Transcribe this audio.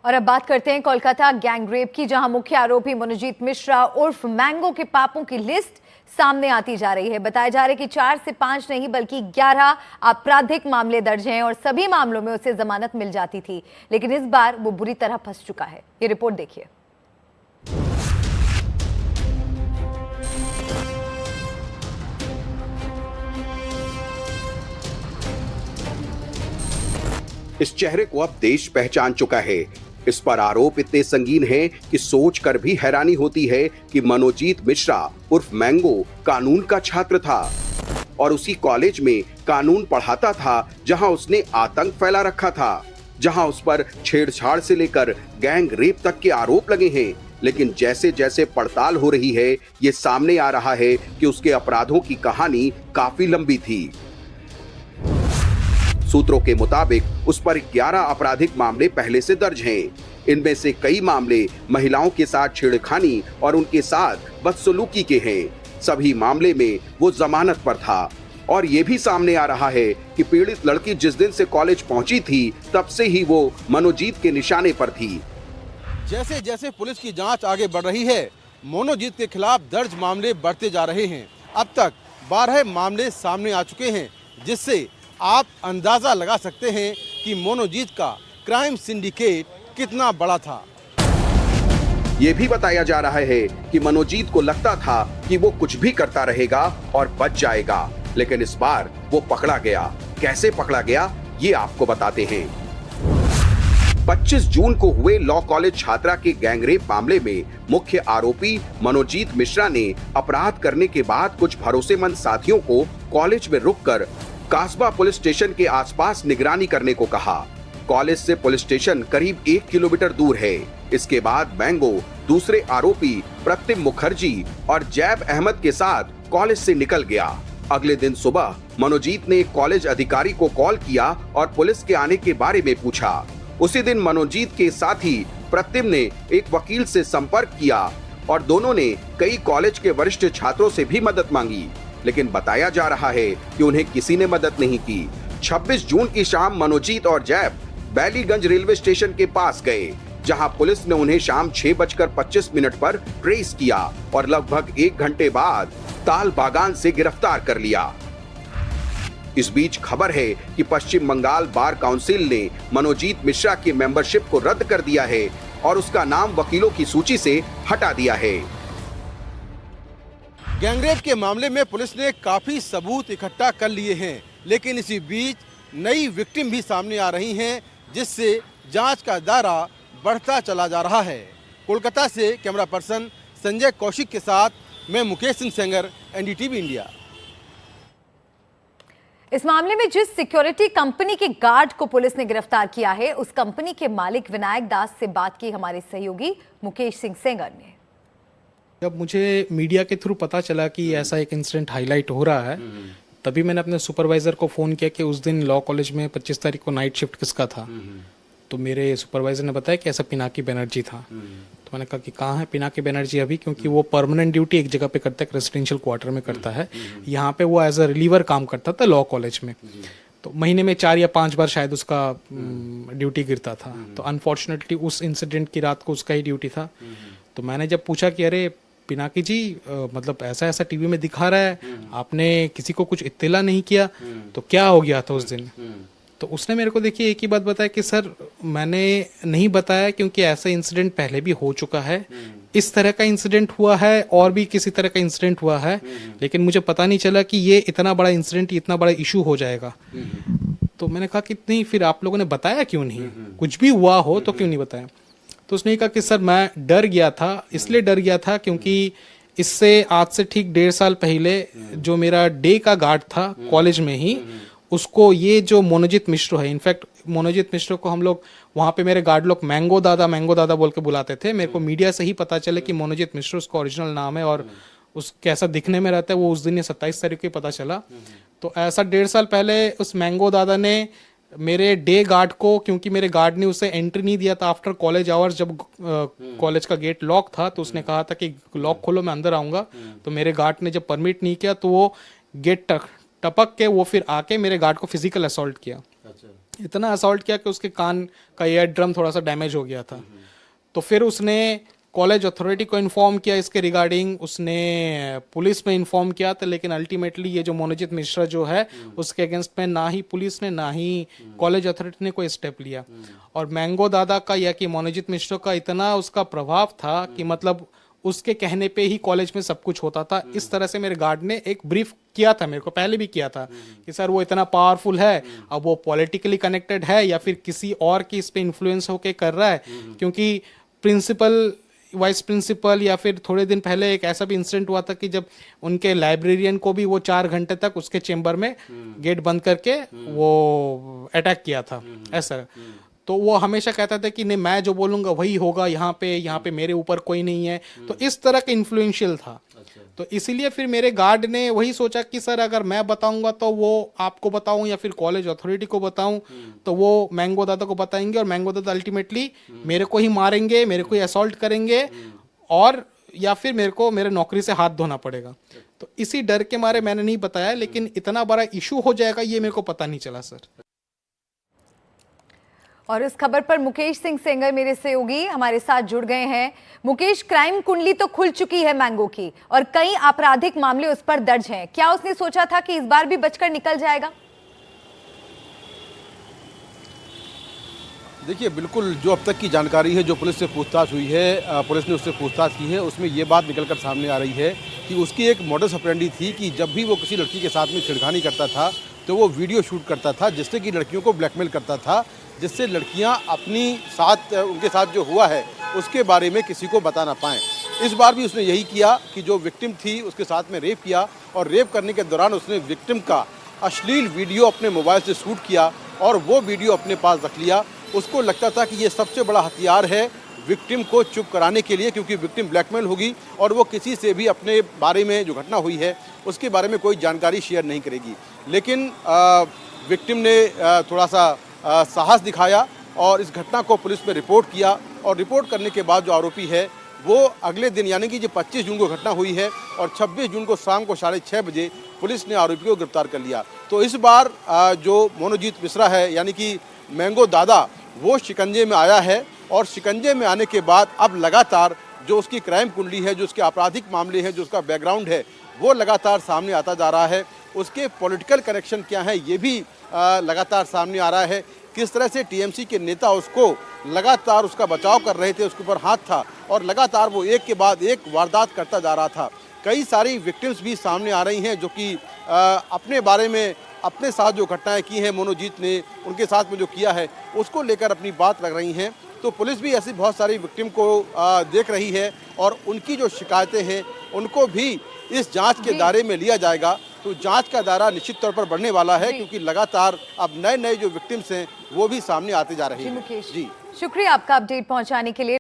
और अब बात करते हैं कोलकाता गैंगरेप की, जहां मुख्य आरोपी मनोजीत मिश्रा उर्फ मैंगो के पापों की लिस्ट सामने आती जा रही है। बताया जा रहा है कि 4 से 5 नहीं बल्कि 11 आपराधिक मामले दर्ज हैं और सभी मामलों में उसे जमानत मिल जाती थी, लेकिन इस बार वो बुरी तरह फंस चुका है। ये रिपोर्ट देखिए। इस चेहरे को अब देश पहचान चुका है। इस पर आरोप इतने संगीन हैं कि सोचकर भी हैरानी होती है कि मनोजीत मिश्रा उर्फ मैंगो कानून का छात्र था और उसी कॉलेज में कानून पढ़ाता था जहां उसने आतंक फैला रखा था, जहां उस पर छेड़छाड़ से लेकर गैंग रेप तक के आरोप लगे हैं। लेकिन जैसे जैसे पड़ताल हो रही है, ये सामने आ रहा है कि उसके अपराधों की कहानी काफी लंबी थी। सूत्रों के मुताबिक उस पर 11 आपराधिक मामले पहले से दर्ज हैं। इनमें से कई मामले महिलाओं के साथ छेड़खानी और उनके साथ बदसलूकी के हैं। सभी मामले में वो जमानत पर था और ये भी सामने आ रहा है कि पीड़ित लड़की जिस दिन से कॉलेज पहुंची थी तब से ही वो मनोजीत के निशाने पर थी। जैसे जैसे पुलिस की जांच आगे बढ़ रही है, मनोजीत के खिलाफ दर्ज मामले बढ़ते जा रहे हैं। अब तक 12 मामले सामने आ चुके हैं, जिससे आप अंदाजा लगा सकते हैं कि मनोजीत का क्राइम सिंडिकेट कितना बड़ा था। ये भी बताया जा रहा है कि मनोजीत को लगता था कि वो कुछ भी करता रहेगा और बच जाएगा, लेकिन इस बार वो पकड़ा गया। कैसे पकड़ा गया, ये आपको बताते हैं। 25 जून को हुए लॉ कॉलेज छात्रा के गैंगरेप मामले में मुख्य आरोपी मनोजीत मिश्रा ने अपराध करने के बाद कुछ भरोसेमंद साथियों को कॉलेज में रुककर कासबा पुलिस स्टेशन के आसपास निगरानी करने को कहा। कॉलेज से पुलिस स्टेशन करीब 1 किलोमीटर दूर है। इसके बाद मैंगो दूसरे आरोपी प्रतिम मुखर्जी और जैब अहमद के साथ कॉलेज से निकल गया। अगले दिन सुबह मनोजीत ने एक कॉलेज अधिकारी को कॉल किया और पुलिस के आने के बारे में पूछा। उसी दिन मनोजीत के साथी प्रतिम ने एक वकील से संपर्क किया और दोनों ने कई कॉलेज के वरिष्ठ छात्रों से भी मदद मांगी, लेकिन बताया जा रहा है कि उन्हें किसी ने मदद नहीं की। 26 जून की शाम मनोजीत और जैब बैलीगंज रेलवे स्टेशन के पास गए, जहां पुलिस ने उन्हें शाम 6:25 पर ट्रेस किया और लगभग 1 घंटे बाद ताल बागान से गिरफ्तार कर लिया। इस बीच खबर है कि पश्चिम बंगाल बार काउंसिल ने मनोजीत मिश्रा की मेंबरशिप को रद्द कर दिया है और उसका नाम वकीलों की सूची से हटा दिया है। गैंगरेप के मामले में पुलिस ने काफी सबूत इकट्ठा कर लिए हैं, लेकिन इसी बीच नई विक्टिम भी सामने आ रही हैं, जिससे जांच का दायरा बढ़ता चला जा रहा है। कोलकाता से कैमरा पर्सन संजय कौशिक के साथ मैं मुकेश सिंह सेंगर, एनडीटीवी इंडिया। इस मामले में जिस सिक्योरिटी कंपनी के गार्ड को पुलिस ने गिरफ्तार किया है, उस कंपनी के मालिक विनायक दास से बात की हमारे सहयोगी मुकेश सिंह सेंगर ने। जब मुझे मीडिया के थ्रू पता चला कि ऐसा एक इंसिडेंट हाईलाइट हो रहा है, तभी मैंने अपने सुपरवाइज़र को फ़ोन किया कि उस दिन लॉ कॉलेज में 25 तारीख को नाइट शिफ्ट किसका था। तो मेरे सुपरवाइज़र ने बताया कि ऐसा पिनाकी बनर्जी था। तो मैंने कहा कि कहाँ है पिनाकी बनर्जी अभी, क्योंकि वो परमानेंट ड्यूटी एक जगह पे करता है, रेसिडेंशियल क्वार्टर में करता है। यहाँ पे वो एज अ रिलीवर काम करता था लॉ कॉलेज में। तो महीने में 4 या 5 बार शायद उसका ड्यूटी गिरता था। तो अनफॉर्चुनेटली उस इंसिडेंट की रात को उसका ही ड्यूटी था। तो मैंने जब पूछा कि अरे पिनाकी जी, मतलब ऐसा ऐसा टीवी में दिखा रहा है, आपने किसी को कुछ इत्तला नहीं किया, तो क्या हो गया था उस दिन? तो उसने मेरे को देखिए एक ही बात बताया कि सर मैंने नहीं बताया, क्योंकि ऐसा इंसिडेंट पहले भी हो चुका है, इस तरह का इंसिडेंट हुआ है और भी किसी तरह का इंसिडेंट हुआ है, लेकिन मुझे पता नहीं चला कि ये इतना बड़ा इंसिडेंट, इतना बड़ा इशू हो जाएगा। तो मैंने कहा कि नहीं, फिर आप लोगों ने बताया क्यों नहीं? कुछ भी हुआ हो तो क्यों नहीं बताया? तो उसने कहा कि सर मैं डर गया था, इसलिए डर गया था क्योंकि इससे आज से ठीक 1.5 साल पहले जो मेरा डे का गार्ड था कॉलेज में ही, उसको ये जो मनोजीत मिश्र है, इनफैक्ट मनोजीत मिश्र को हम लोग वहाँ पे मेरे गार्ड लोग मैंगो दादा बोल के बुलाते थे। मेरे को मीडिया से ही पता चले कि मनोजीत मिश्र उसका ओरिजिनल नाम है और उस कैसा दिखने में रहता है, वो उस दिन 27 तारीख को पता चला। तो ऐसा 1.5 साल पहले उस मैंगो दादा ने मेरे डे गार्ड को, क्योंकि मेरे गार्ड ने उसे एंट्री नहीं दिया था आफ्टर कॉलेज आवर्स, जब कॉलेज का गेट लॉक था, तो उसने कहा था कि लॉक खोलो मैं अंदर आऊँगा। तो मेरे गार्ड ने जब परमिट नहीं किया तो वो गेट टपक के वो फिर आके मेरे गार्ड को फिजिकल असॉल्ट किया। इतना असॉल्ट किया कि उसके कान का ईयर ड्रम थोड़ा सा डैमेज हो गया था। तो फिर उसने कॉलेज अथॉरिटी को इन्फॉर्म किया इसके रिगार्डिंग, उसने पुलिस में इन्फॉर्म किया था, लेकिन अल्टीमेटली ये जो मनोजीत मिश्रा जो है उसके अगेंस्ट में ना ही पुलिस ने ना ही कॉलेज अथॉरिटी ने कोई स्टेप लिया। और मैंगो दादा का या कि मनोजीत मिश्रा का इतना उसका प्रभाव था कि मतलब उसके कहने पे ही कॉलेज में सब कुछ होता था। इस तरह से मेरे गार्ड ने एक ब्रीफ किया था, मेरे को पहले भी किया था कि सर वो इतना पावरफुल है, अब वो पॉलिटिकली कनेक्टेड है या फिर किसी और की इस पे इन्फ्लुएंस होके कर रहा है, क्योंकि प्रिंसिपल वाइस प्रिंसिपल या फिर थोड़े दिन पहले एक ऐसा भी इंसिडेंट हुआ था कि जब उनके लाइब्रेरियन को भी वो 4 घंटे तक उसके चेंबर में गेट बंद करके वो अटैक किया था ऐसा। तो वो हमेशा कहता था कि नहीं मैं जो बोलूंगा वही होगा, यहाँ पे मेरे ऊपर कोई नहीं है। तो इस तरह का इन्फ्लुएंशियल था। तो इसीलिए फिर मेरे गार्ड ने वही सोचा कि सर अगर मैं बताऊंगा तो वो आपको बताऊं या फिर कॉलेज अथॉरिटी को बताऊं तो वो मैंगो दादा को बताएंगे और मैंगो दादा अल्टीमेटली मेरे को ही मारेंगे, मेरे को ही असॉल्ट करेंगे और या फिर मेरे को मेरे नौकरी से हाथ धोना पड़ेगा। तो इसी डर के मारे मैंने नहीं बताया, लेकिन इतना बड़ा इशू हो जाएगा ये मेरे को पता नहीं चला सर। और इस खबर पर मुकेश सिंह सेंगर मेरे सहयोगी हमारे साथ जुड़ गए हैं। मुकेश, क्राइम कुंडली तो खुल चुकी है मैंगो की और कई आपराधिक मामले उस पर दर्ज हैं। क्या उसने सोचा था कि इस बार भी बचकर निकल जाएगा? देखिए, बिल्कुल जो अब तक की जानकारी है, जो पुलिस से पूछताछ हुई है, पुलिस ने उससे पूछताछ की है, उसमें ये बात निकल कर सामने आ रही है कि उसकी एक मॉडस ऑपरेंडी थी कि जब भी वो किसी लड़की के साथ में छेड़खानी करता था तो वो वीडियो शूट करता था, जिससे कि लड़कियों को ब्लैकमेल करता था, जिससे लड़कियां अपनी साथ उनके साथ जो हुआ है उसके बारे में किसी को बता ना पाएँ। इस बार भी उसने यही किया कि जो विक्टिम थी उसके साथ में रेप किया और रेप करने के दौरान उसने विक्टिम का अश्लील वीडियो अपने मोबाइल से शूट किया और वो वीडियो अपने पास रख लिया। उसको लगता था कि ये सबसे बड़ा हथियार है विक्टिम को चुप कराने के लिए, क्योंकि विक्टिम ब्लैकमेल होगी और वो किसी से भी अपने बारे में जो घटना हुई है उसके बारे में कोई जानकारी शेयर नहीं करेगी। लेकिन विक्टिम ने थोड़ा सा साहस दिखाया और इस घटना को पुलिस में रिपोर्ट किया और रिपोर्ट करने के बाद जो आरोपी है वो अगले दिन यानी कि जो 25 जून को घटना हुई है और 26 जून को शाम को 6:30 बजे पुलिस ने आरोपी को गिरफ्तार कर लिया। तो इस बार जो मनोजीत मिश्रा है यानी कि मैंगो दादा, वो शिकंजे में आया है और शिकंजे में आने के बाद अब लगातार जो उसकी क्राइम कुंडली है, जो उसके आपराधिक मामले हैं, जो उसका बैकग्राउंड है, वो लगातार सामने आता जा रहा है। उसके पॉलिटिकल कनेक्शन क्या है ये भी लगातार सामने आ रहा है। किस तरह से टीएमसी के नेता उसको लगातार उसका बचाव कर रहे थे, उसके ऊपर हाथ था और लगातार वो एक के बाद एक वारदात करता जा रहा था। कई सारी विक्टिम्स भी सामने आ रही हैं जो कि अपने बारे में अपने साथ जो घटनाएं की हैं मनोजीत ने उनके साथ में जो किया है उसको लेकर अपनी बात रख रही हैं। तो पुलिस भी ऐसी बहुत सारी विक्टिम को देख रही है और उनकी जो शिकायतें हैं उनको भी इस जांच के दायरे में लिया जाएगा। तो जांच का दायरा निश्चित तौर पर बढ़ने वाला है क्योंकि लगातार अब नए नए जो विक्टिम्स हैं वो भी सामने आते जा रहे हैं। जी, शुक्रिया आपका अपडेट पहुंचाने के लिए।